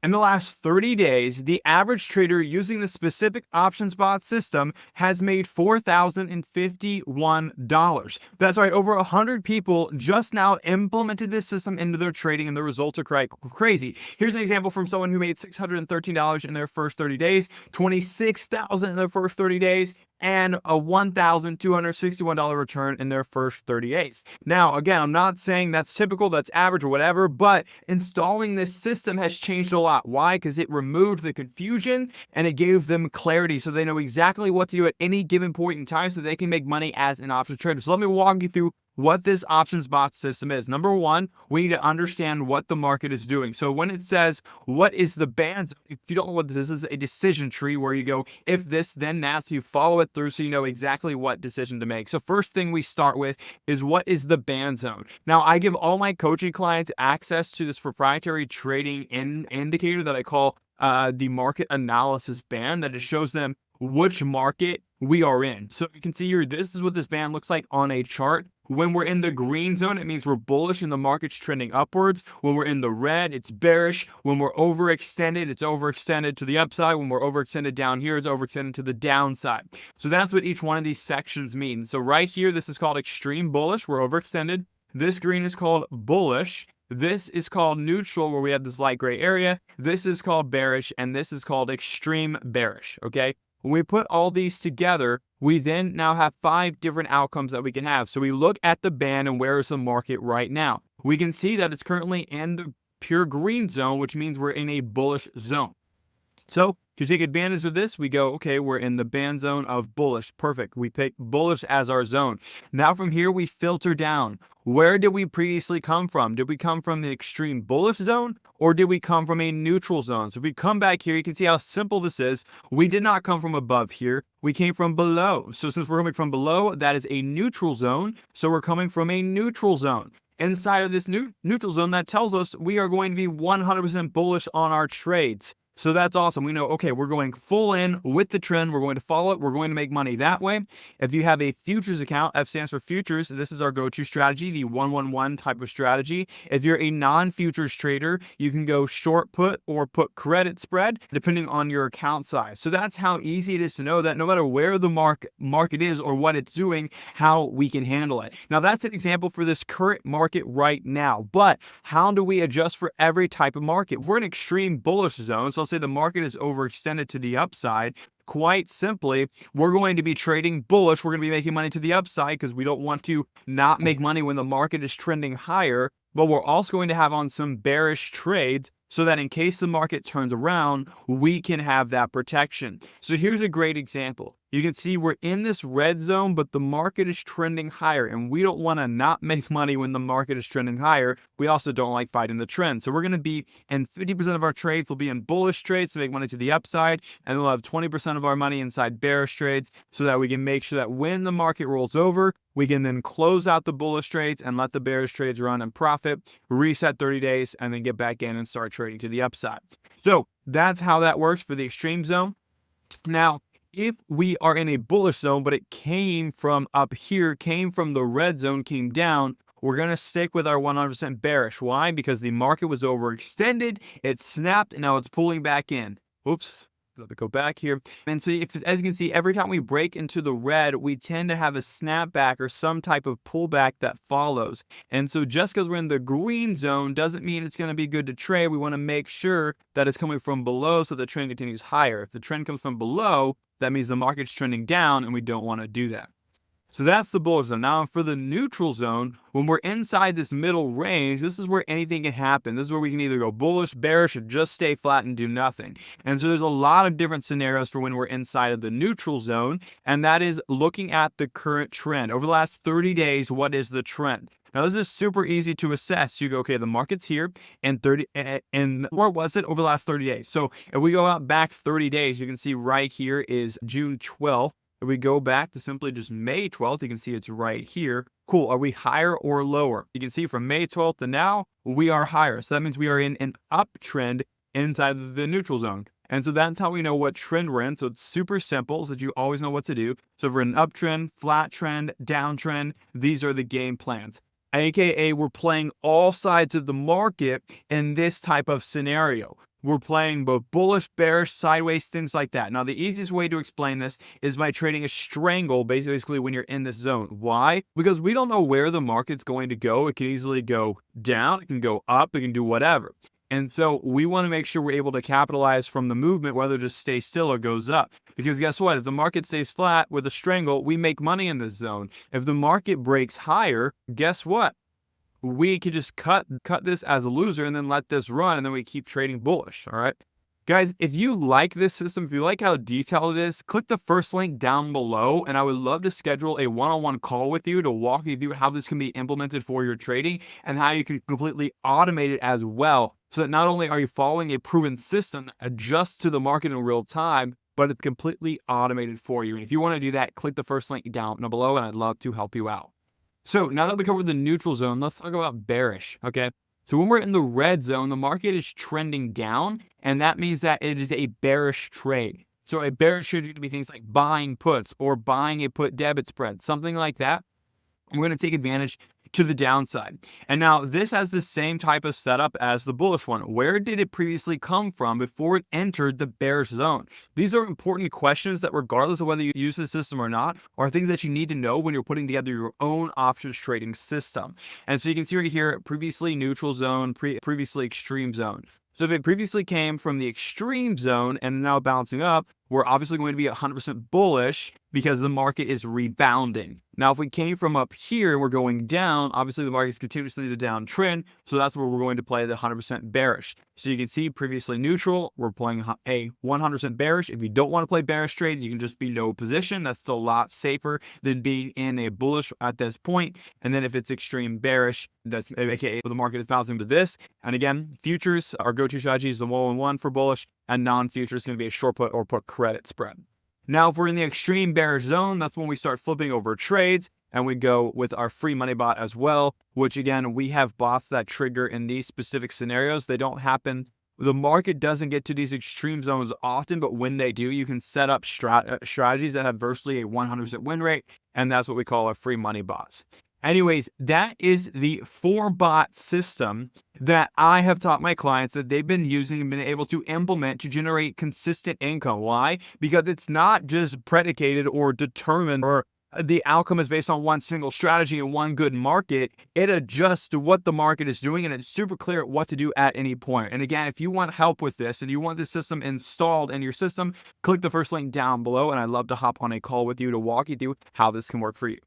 In the last 30 days, the average trader using the specific OptionsBot system has made $4,051. That's right, over 100 people just now implemented this system into their trading, and the results are crazy. Here's an example from someone who made $613 in their first 30 days, $26,000 in their first 30 days, and a $1,261 return in their first 30 days. Now, again, I'm not saying that's typical, that's average or whatever, but installing this system has changed a lot. Why? Because it removed the confusion and it gave them clarity so they know exactly what to do at any given point in time so they can make money as an option trader. So let me walk you through what this OptionsBot system is. Number one, we need to understand what the market is doing. So when it says, what is the band zone? If you don't know what this is a decision tree where you go, if this, then that, so you follow it through so you know exactly what decision to make. So first thing we start with is, what is the band zone? Now, I give all my coaching clients access to this proprietary trading indicator that I call the market analysis band, that it shows them which market we are in. So you can see here, this is what this band looks like on a chart. When we're in the green zone, it means we're bullish and the market's trending upwards. When we're in the red, it's bearish. When we're overextended, it's overextended to the upside. When we're overextended down here, it's overextended to the downside. So that's what each one of these sections means. So right here, this is called extreme bullish. We're overextended. This green is called bullish. This is called neutral, where we have this light gray area. This is called bearish, and this is called extreme bearish, okay? When we put all these together, we then now have 5 different outcomes that we can have. So we look at the band and where is the market right now. We can see that it's currently in the pure green zone, which means we're in a bullish zone. So to take advantage of this, we go, okay, we're in the band zone of bullish. Perfect. We pick bullish as our zone. Now from here, we filter down. Where did we previously come from? Did we come from the extreme bullish zone, or did we come from a neutral zone? So if we come back here, you can see how simple this is. We did not come from above here. We came from below. So since we're coming from below, that is a neutral zone. So we're coming from a neutral zone. Inside of this neutral zone, that tells us we are going to be 100% bullish on our trades. So that's awesome. We know, okay, we're going full in with the trend. We're going to follow it. We're going to make money that way. If you have a futures account, F stands for futures. This is our go-to strategy, the 1-1-1 type of strategy. If you're a non-futures trader, you can go short put or put credit spread, depending on your account size. So that's how easy it is to know that no matter where the market is or what it's doing, how we can handle it. Now, that's an example for this current market right now. But how do we adjust for every type of market? We're in extreme bullish zone. So say the market is overextended to the upside. Quite simply, we're going to be trading bullish. We're going to be making money to the upside because we don't want to not make money when the market is trending higher. But we're also going to have on some bearish trades so that in case the market turns around, we can have that protection. So here's a great example. You can see we're in this red zone, but the market is trending higher, and we don't want to not make money when the market is trending higher. We also don't like fighting the trend. So we're going to be, and 50% of our trades will be in bullish trades to make money to the upside, and we'll have 20% of our money inside bearish trades so that we can make sure that when the market rolls over, we can then close out the bullish trades and let the bearish trades run and profit, reset 30 days, and then get back in and start trading to the upside. So that's how that works for the extreme zone. Now, if we are in a bullish zone, but it came from up here, came from the red zone, came down, we're going to stick with our 100% bearish. Why? Because the market was overextended, it snapped, and now it's pulling back in. Oops. Let me go back here. And so as you can see, every time we break into the red, we tend to have a snapback or some type of pullback that follows. And so just because we're in the green zone doesn't mean it's going to be good to trade. We want to make sure that it's coming from below so the trend continues higher. If the trend comes from below, that means the market's trending down, and we don't want to do that. So that's the bullish zone. Now for the neutral zone, when we're inside this middle range, this is where anything can happen. This is where we can either go bullish, bearish, or just stay flat and do nothing. And so there's a lot of different scenarios for when we're inside of the neutral zone, and that is looking at the current trend. Over the last 30 days, what is the trend? Now, this is super easy to assess. You go, okay, the market's here, and where was it over the last 30 days? So if we go out back 30 days, you can see right here is June 12th. If we go back to simply just May 12th, you can see it's right here. Cool. Are we higher or lower? You can see from May 12th to now, we are higher. So that means we are in an uptrend inside the neutral zone. And so that's how we know what trend we're in. So it's super simple so that you always know what to do. So if we're in an uptrend, flat trend, downtrend, these are the game plans. AKA we're playing all sides of the market in this type of scenario. We're playing both bullish, bearish, sideways, things like that. Now, the easiest way to explain this is by trading a strangle, basically when you're in this zone. Why? Because we don't know where the market's going to go. It can easily go down, it can go up, it can do whatever. And so we want to make sure we're able to capitalize from the movement, whether it just stays still or goes up. Because guess what? If the market stays flat with a strangle, we make money in this zone. If the market breaks higher, guess what? We could just cut this as a loser and then let this run, and then we keep trading bullish. All right, guys, if you like this system, if you like how detailed it is, click the first link down below, and I would love to schedule a one-on-one call with you to walk you through how this can be implemented for your trading and how you can completely automate it as well, so that not only are you following a proven system that adjusts to the market in real time, but it's completely automated for you. And if you want to do that, click the first link down below, and I'd love to help you out. So now that we covered the neutral zone, let's talk about bearish, okay? So when we're in the red zone, the market is trending down, and that means that it is a bearish trade. So a bearish trade could be things like buying puts or buying a put debit spread, something like that. We're going to take advantage to the downside. And now this has the same type of setup as the bullish one. Where did it previously come from before it entered the bearish zone? These are important questions that, regardless of whether you use the system or not, are things that you need to know when you're putting together your own options trading system. And so you can see right here, previously neutral zone, previously extreme zone. So if it previously came from the extreme zone and now bouncing up, we're obviously going to be 100% bullish because the market is rebounding. Now, if we came from up here and we're going down, obviously the market is continuously the downtrend. So that's where we're going to play the 100% bearish. So you can see previously neutral, we're playing a 100% bearish. If you don't want to play bearish trades, you can just be no position. That's still a lot safer than being in a bullish at this point. And then if it's extreme bearish, that's aka the market is bouncing to this. And again, futures, our go-to strategy is the 1-on-1 for bullish, and non-futures is going to be a short put or put credit spread. Now, if we're in the extreme bearish zone, that's when we start flipping over trades, and we go with our free money bot as well, which again, we have bots that trigger in these specific scenarios. They don't happen. The market doesn't get to these extreme zones often, but when they do, you can set up strategies that have virtually a 100% win rate, and that's what we call our free money bots. Anyways, that is the 4-bot system that I have taught my clients that they've been using and been able to implement to generate consistent income. Why? Because it's not just predicated or determined, or the outcome is based on one single strategy and one good market. It adjusts to what the market is doing, and it's super clear what to do at any point. And again, if you want help with this and you want this system installed in your system, click the first link down below, and I'd love to hop on a call with you to walk you through how this can work for you.